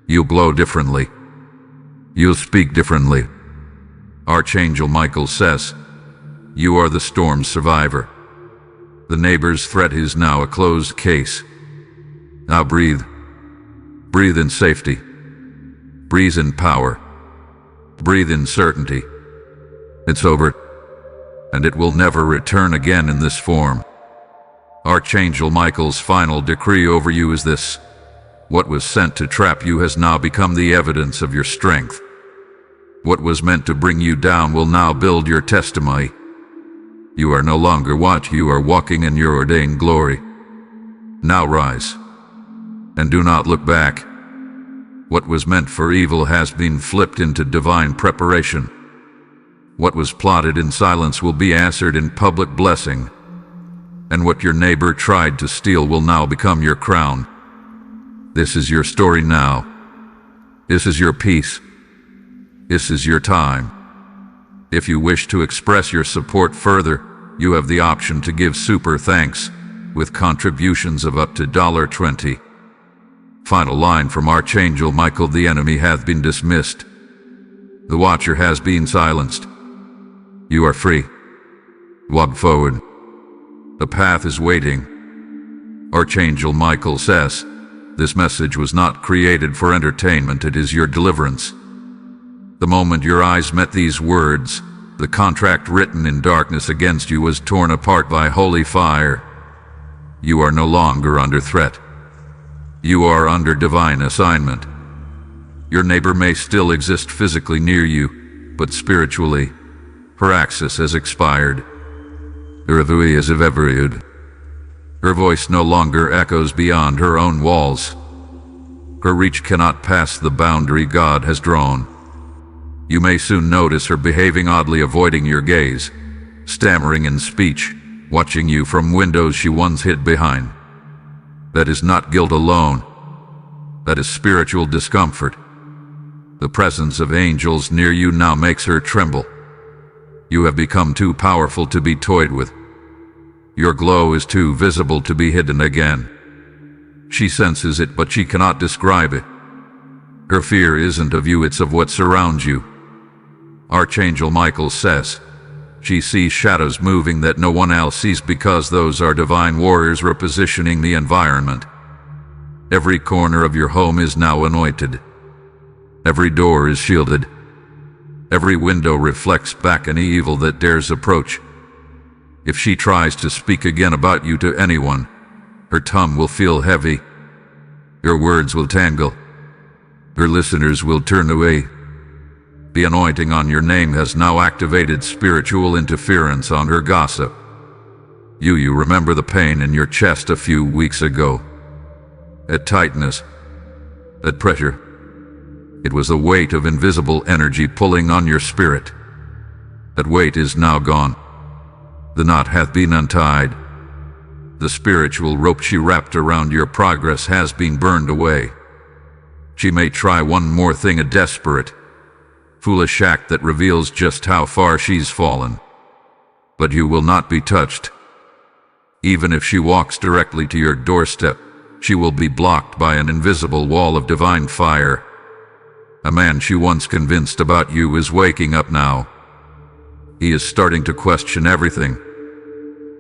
You'll glow differently. You'll speak differently. Archangel Michael says, you are the storm's survivor. The neighbor's threat is now a closed case. Now breathe. Breathe in safety. Breathe in power. Breathe in certainty. It's over, and it will never return again in this form. Archangel Michael's final decree over you is this. What was sent to trap you has now become the evidence of your strength. What was meant to bring you down will now build your testimony. You are no longer what you are, walking in your ordained glory. Now rise, and do not look back. What was meant for evil has been flipped into divine preparation. What was plotted in silence will be answered in public blessing. And what your neighbor tried to steal will now become your crown. This is your story now. This is your peace. This is your time. If you wish to express your support further, you have the option to give super thanks with contributions of up to $20. Final line from Archangel Michael: the enemy hath been dismissed. The watcher has been silenced. You are free. Walk forward. The path is waiting. Archangel Michael says, this message was not created for entertainment, it is your deliverance. The moment your eyes met these words, the contract written in darkness against you was torn apart by holy fire. You are no longer under threat. You are under divine assignment. Your neighbor may still exist physically near you, but spiritually, her access has expired. Her voice is evaporated. Her voice no longer echoes beyond her own walls. Her reach cannot pass the boundary God has drawn. You may soon notice her behaving oddly, avoiding your gaze, stammering in speech, watching you from windows she once hid behind. That is not guilt alone. That is spiritual discomfort. The presence of angels near you now makes her tremble. You have become too powerful to be toyed with. Your glow is too visible to be hidden again. She senses it, but she cannot describe it. Her fear isn't of you, it's of what surrounds you. Archangel Michael says, she sees shadows moving that no one else sees because those are divine warriors repositioning the environment. Every corner of your home is now anointed. Every door is shielded. Every window reflects back any evil that dares approach. If she tries to speak again about you to anyone, her tongue will feel heavy. Your words will tangle. Her listeners will turn away. The anointing on your name has now activated spiritual interference on her gossip. You remember the pain in your chest a few weeks ago. That tightness, that pressure. It was the weight of invisible energy pulling on your spirit. That weight is now gone. The knot hath been untied. The spiritual rope she wrapped around your progress has been burned away. She may try one more thing, a desperate, foolish act that reveals just how far she's fallen. but you will not be touched. Even if she walks directly to your doorstep, she will be blocked by an invisible wall of divine fire. A man she once convinced about you is waking up now. He is starting to question everything.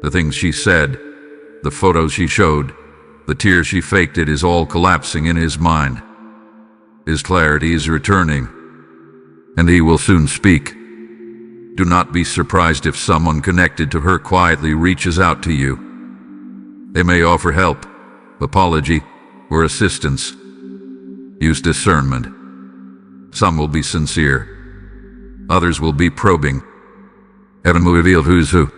The things she said, the photos she showed, the tears she faked, it is all collapsing in his mind. His clarity is returning, and he will soon speak. Do not be surprised if someone connected to her quietly reaches out to you. They may offer help, apology, or assistance. Use discernment. Some will be sincere. Others will be probing. Heaven will reveal who's who.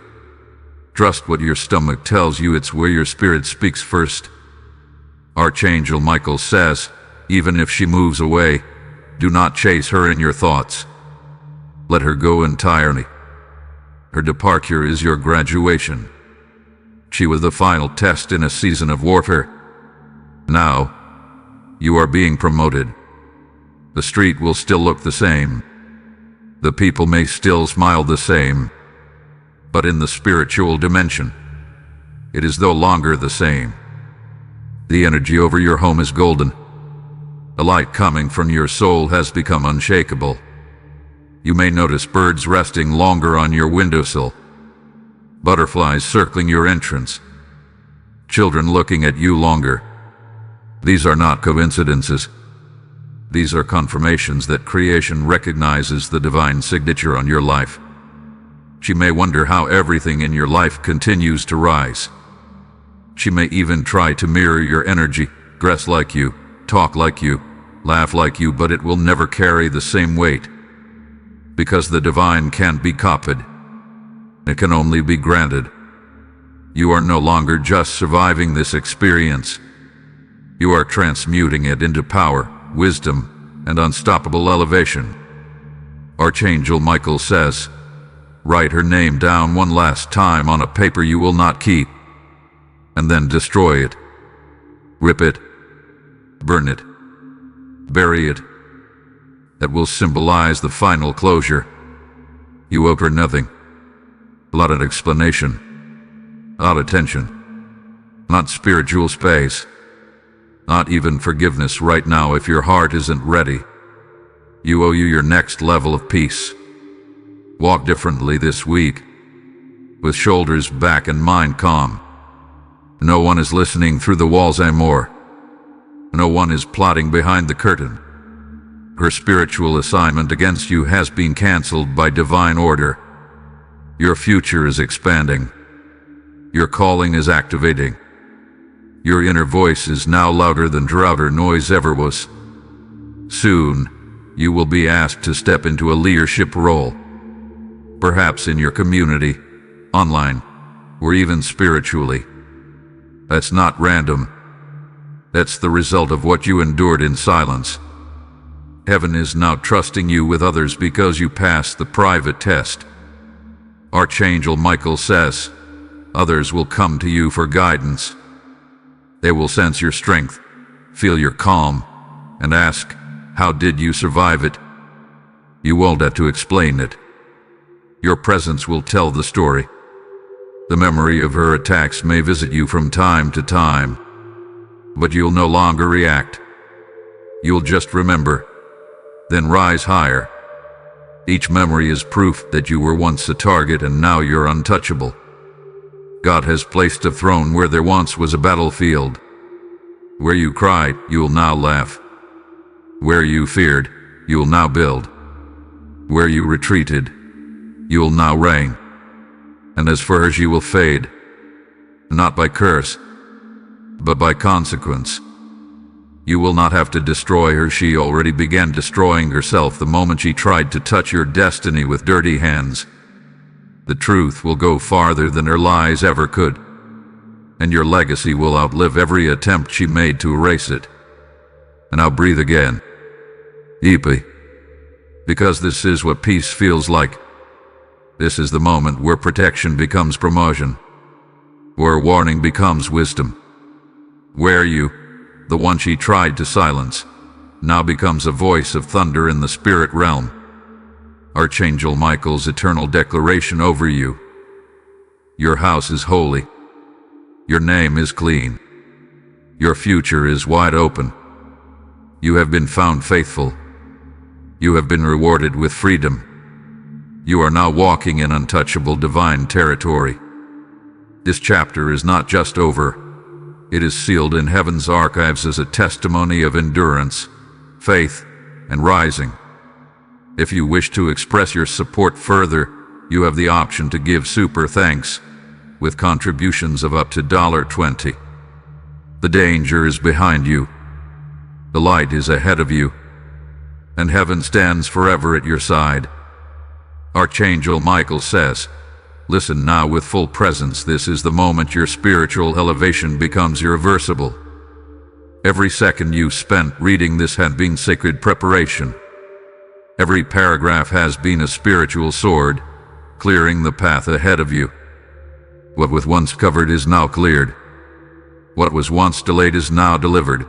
Trust what your stomach tells you, it's where your spirit speaks first. Archangel Michael says, even if she moves away, do not chase her in your thoughts. Let her go entirely. Her departure is your graduation. She was the final test in a season of warfare. Now, you are being promoted. The street will still look the same. The people may still smile the same. But in the spiritual dimension, it is no longer the same. The energy over your home is golden. The light coming from your soul has become unshakable. You may notice birds resting longer on your windowsill, butterflies circling your entrance, children looking at you longer. These are not coincidences. These are confirmations that creation recognizes the divine signature on your life. She may wonder how everything in your life continues to rise. She may even try to mirror your energy, dress like you, talk like you, laugh like you, but it will never carry the same weight. Because the divine can't be copied. It can only be granted. You are no longer just surviving this experience. You are transmuting it into power, wisdom, and unstoppable elevation. Archangel Michael says, write her name down one last time on a paper you will not keep, and then destroy it. Rip it. Burn it. Bury it. That will symbolize the final closure. You owe her nothing. Not an explanation. Not attention. Not spiritual space. Not even forgiveness right now if your heart isn't ready. You owe you your next level of peace. Walk differently this week, with shoulders back and mind calm. No one is listening through the walls anymore. No one is plotting behind the curtain. Her spiritual assignment against you has been canceled by divine order. Your future is expanding. Your calling is activating. Your inner voice is now louder than louder noise ever was. Soon, you will be asked to step into a leadership role. Perhaps in your community, online, or even spiritually. That's not random. That's the result of what you endured in silence. Heaven is now trusting you with others because you passed the private test. Archangel Michael says, others will come to you for guidance. They will sense your strength, feel your calm, and ask, how did you survive it? You won't have to explain it. Your presence will tell the story. The memory of her attacks may visit you from time to time, but you'll no longer react. You'll just remember, then rise higher. Each memory is proof that you were once a target and now you're untouchable. God has placed a throne where there once was a battlefield. Where you cried, you'll now laugh. Where you feared, you'll now build. Where you retreated, you'll now reign. And as for her, she will fade, not by curse, but by consequence. You will not have to destroy her. She already began destroying herself the moment she tried to touch your destiny with dirty hands. The truth will go farther than her lies ever could, and your legacy will outlive every attempt she made to erase it. And now breathe again, deeply, because this is what peace feels like. This is the moment where protection becomes promotion, where warning becomes wisdom, where you, the one she tried to silence, now becomes a voice of thunder in the spirit realm. Archangel Michael's eternal declaration over you. Your house is holy. Your name is clean. Your future is wide open. You have been found faithful. You have been rewarded with freedom. You are now walking in untouchable divine territory. This chapter is not just over. It is sealed in heaven's archives as a testimony of endurance, faith, and rising. If you wish to express your support further, you have the option to give super thanks, with contributions of up to $20. The danger is behind you. The light is ahead of you, and heaven stands forever at your side. Archangel Michael says, listen now with full presence. This is the moment your spiritual elevation becomes irreversible. Every second you spent reading this had been sacred preparation. Every paragraph has been a spiritual sword, clearing the path ahead of you. What was once covered is now cleared. What was once delayed is now delivered.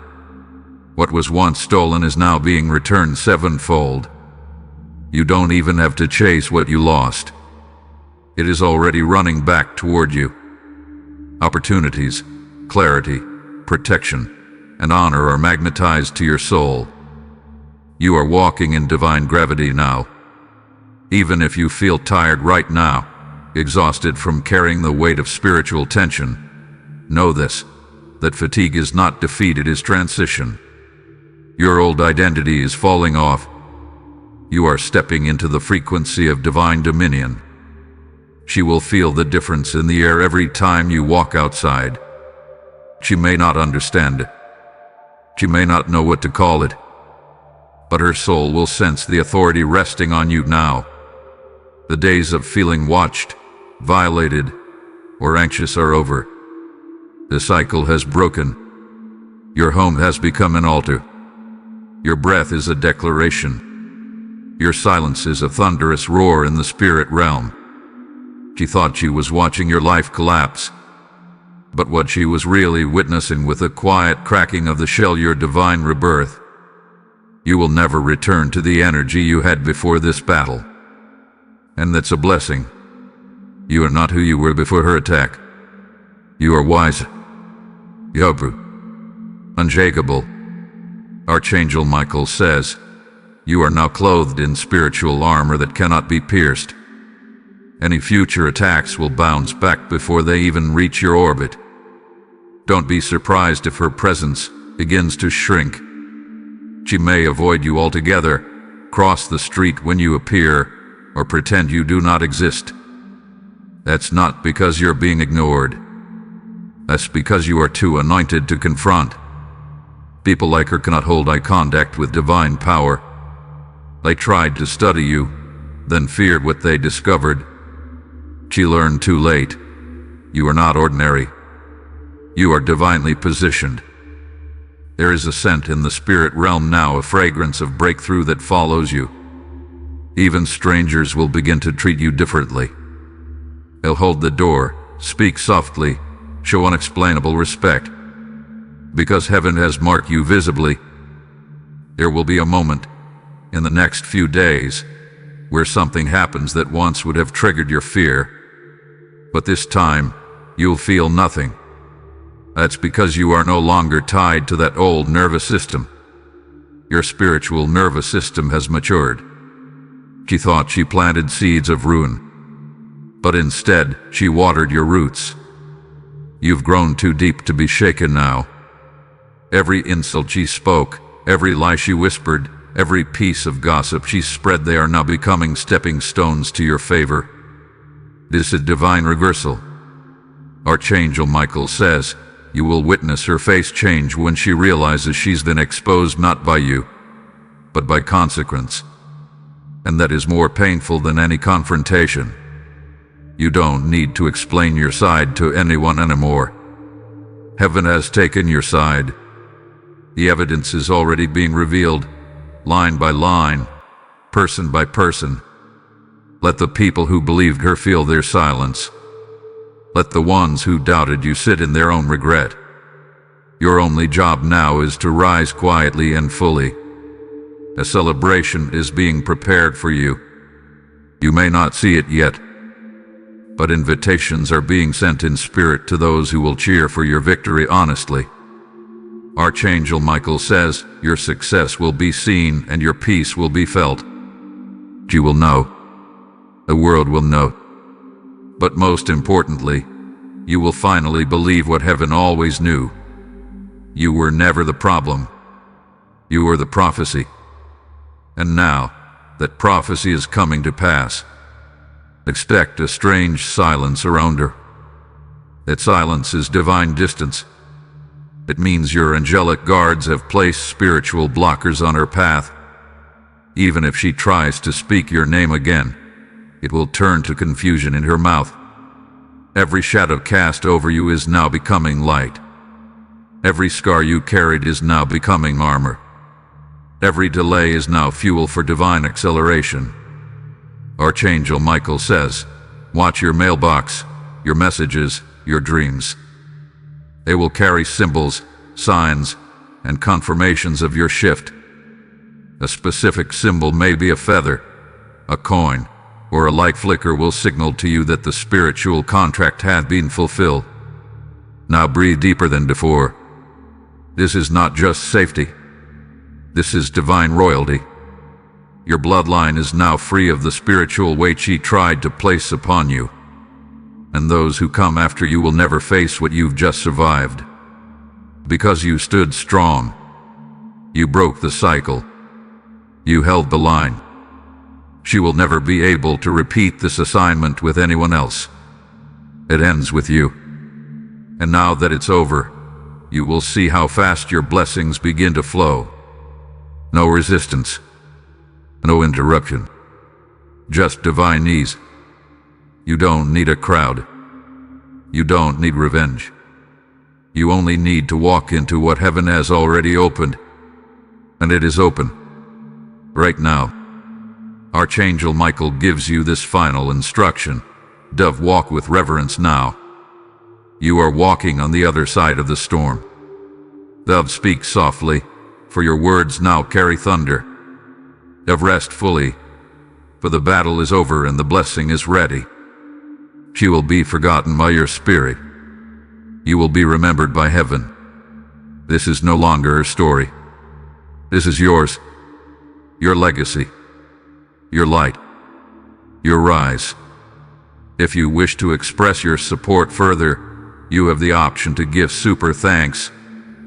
What was once stolen is now being returned sevenfold. You don't even have to chase what you lost. It is already running back toward you. Opportunities, clarity, protection, and honor are magnetized to your soul. You are walking in divine gravity now. Even if you feel tired right now, exhausted from carrying the weight of spiritual tension, know this, that fatigue is not defeat, it is transition. Your old identity is falling off. You are stepping into the frequency of divine dominion. She will feel the difference in the air every time you walk outside. She may not understand it. She may not know what to call it. But her soul will sense the authority resting on you now. The days of feeling watched, violated, or anxious are over. The cycle has broken. Your home has become an altar. Your breath is a declaration. Your silence is a thunderous roar in the spirit realm. She thought she was watching your life collapse, but what she was really witnessing with the quiet cracking of the shell, your divine rebirth. You will never return to the energy you had before this battle. And that's a blessing. You are not who you were before her attack. You are wise, Yobu, unshakable. Archangel Michael says, you are now clothed in spiritual armor that cannot be pierced. Any future attacks will bounce back before they even reach your orbit. Don't be surprised if her presence begins to shrink. She may avoid you altogether, cross the street when you appear, or pretend you do not exist. That's not because you're being ignored. That's because you are too anointed to confront. People like her cannot hold eye contact with divine power. They tried to study you, then feared what they discovered. She learned too late. You are not ordinary. You are divinely positioned. There is a scent in the spirit realm now, a fragrance of breakthrough that follows you. Even strangers will begin to treat you differently. They'll hold the door, speak softly, show unexplainable respect. Because heaven has marked you visibly, there will be a moment in the next few days where something happens that once would have triggered your fear. But this time, you'll feel nothing. That's because you are no longer tied to that old nervous system. Your spiritual nervous system has matured. She thought she planted seeds of ruin, but instead, she watered your roots. You've grown too deep to be shaken now. Every insult she spoke, every lie she whispered, every piece of gossip she spread, they are now becoming stepping stones to your favor. This is divine reversal. Archangel Michael says, you will witness her face change when she realizes she's been exposed not by you, but by consequence. And that is more painful than any confrontation. You don't need to explain your side to anyone anymore. Heaven has taken your side. The evidence is already being revealed, line by line, person by person. Let the people who believed her feel their silence. Let the ones who doubted you sit in their own regret. Your only job now is to rise quietly and fully. A celebration is being prepared for you. You may not see it yet, but invitations are being sent in spirit to those who will cheer for your victory honestly. Archangel Michael says, your success will be seen and your peace will be felt. You will know. The world will know. But most importantly, you will finally believe what heaven always knew. You were never the problem. You were the prophecy. And now, that prophecy is coming to pass. Expect a strange silence around her. That silence is divine distance. It means your angelic guards have placed spiritual blockers on her path. Even if she tries to speak your name again, it will turn to confusion in her mouth. Every shadow cast over you is now becoming light. Every scar you carried is now becoming armor. Every delay is now fuel for divine acceleration. Archangel Michael says, watch your mailbox, your messages, your dreams. They will carry symbols, signs, and confirmations of your shift. A specific symbol may be a feather, a coin, or a light flicker will signal to you that the spiritual contract had been fulfilled. Now breathe deeper than before. This is not just safety. This is divine royalty. Your bloodline is now free of the spiritual weight she tried to place upon you. And those who come after you will never face what you've just survived. Because you stood strong. You broke the cycle. You held the line. She will never be able to repeat this assignment with anyone else. It ends with you. And now that it's over, you will see how fast your blessings begin to flow. No resistance. No interruption. Just divine ease. You don't need a crowd. You don't need revenge. You only need to walk into what heaven has already opened. And it is open. Right now. Archangel Michael gives you this final instruction. Dove, walk with reverence now. You are walking on the other side of the storm. Dove, speak softly, for your words now carry thunder. Dove, rest fully, for the battle is over and the blessing is ready. She will be forgotten by your spirit. You will be remembered by heaven. This is no longer her story. This is yours, your legacy, your light, your rise. If you wish to express your support further, you have the option to give super thanks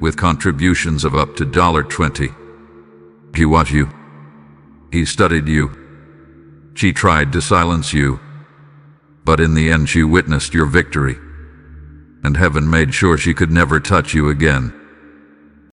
with contributions of up to $20. He watched you. He studied you. She tried to silence you. But in the end she witnessed your victory. And heaven made sure she could never touch you again.